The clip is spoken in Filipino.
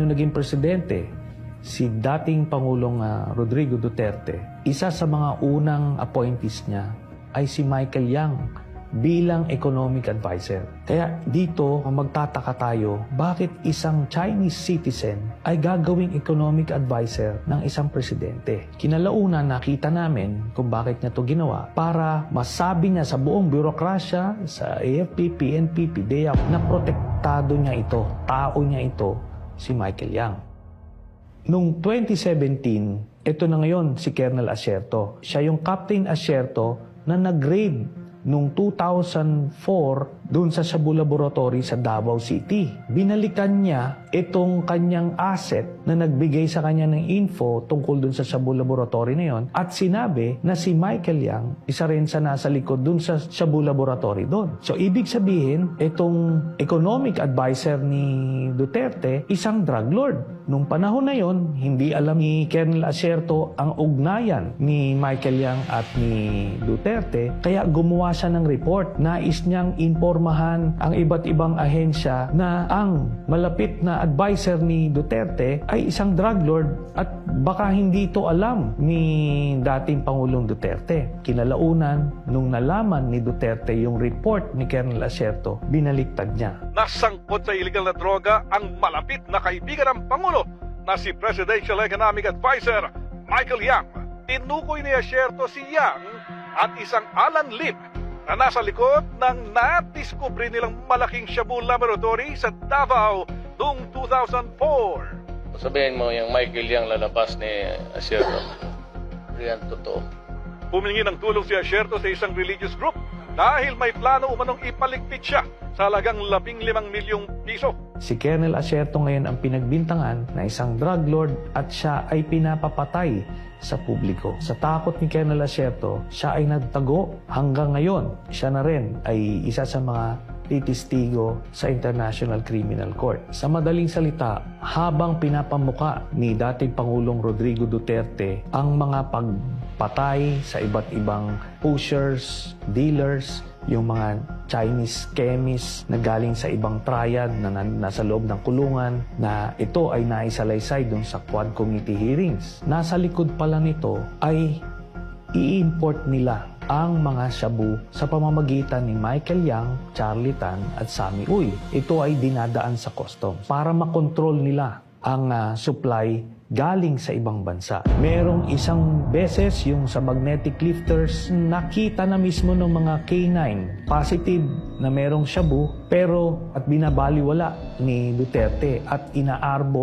nung naging presidente, si dating Pangulong Rodrigo Duterte, isa sa mga unang appointees niya ay si Michael Yang bilang economic advisor. Kaya dito magtataka tayo, bakit isang Chinese citizen ay gagawing economic advisor ng isang presidente? Kinalaunan nakita namin kung bakit niya ito ginawa para masabi niya sa buong bürokrasya, sa AFP, PNP, PDEA, na protektado niya ito, tao niya ito, si Michael Yang. Noong 2017, ito na ngayon si Colonel Asierto. Siya yung Captain Asierto na nag-raid noong 2004 doon sa Shabu Laboratory sa Davao City. Binalikan niya itong kanyang asset na nagbigay sa kanya ng info tungkol doon sa Shabu Laboratory na yon at sinabi na si Michael Yang isa rin sa nasa likod doon sa Shabu Laboratory doon. So ibig sabihin, itong economic advisor ni Duterte, isang drug lord. Nung panahon na yon, hindi alam ni Colonel Asierto ang ugnayan ni Michael Yang at ni Duterte, kaya gumawa siya ng report. Nais niyang impormahan ang iba't ibang ahensya na ang malapit na advisor ni Duterte ay isang drug lord at baka hindi ito alam ni dating Pangulong Duterte. Kinalaunan, nung nalaman ni Duterte yung report ni Colonel Asierto, binaliktad niya. Nasangkot sa iligal na droga ang malapit na kaibigan ng Pangulo na si Presidential Economic Advisor Michael Yang. Tinukoy ni Asierto si Yang at isang Alan Lim na nasa likod ng nadiskubre nilang malaking Shabu Laboratory sa Davao noong 2004. Sabihin mo yung Michael Yang lalabas ni Asierto. Riyan totoo. Humingi ng tulong si Asierto sa isang religious group dahil may plano umanong ipaligpit siya sa halagang 15 milyong piso. Si Colonel Asierto ngayon ang pinagbintangan na isang drug lord at siya ay pinapapatay sa publiko. Sa takot ni Colonel Asierto, siya ay nagtago hanggang ngayon. Siya na rin ay isa sa mga titistigo sa International Criminal Court. Sa madaling salita, habang pinapamuka ni dating Pangulong Rodrigo Duterte ang mga pagpatay sa iba't ibang pushers, dealers, yung mga Chinese chemists na galing sa ibang triad na nasa loob ng kulungan, na ito ay naisalaysay dun sa Quad Committee hearings. Nasa likod pala nito ay i-import nila ang mga shabu sa pamamagitan ni Michael Yang, Charlie Tan at Sammy Uy. Ito ay dinadaan sa customs para makontrol nila ang supply galing sa ibang bansa. Merong isang beses yung sa magnetic lifters, nakita na mismo ng mga K9 positive na merong shabu, pero at binabaliwala ni Duterte at inaarbo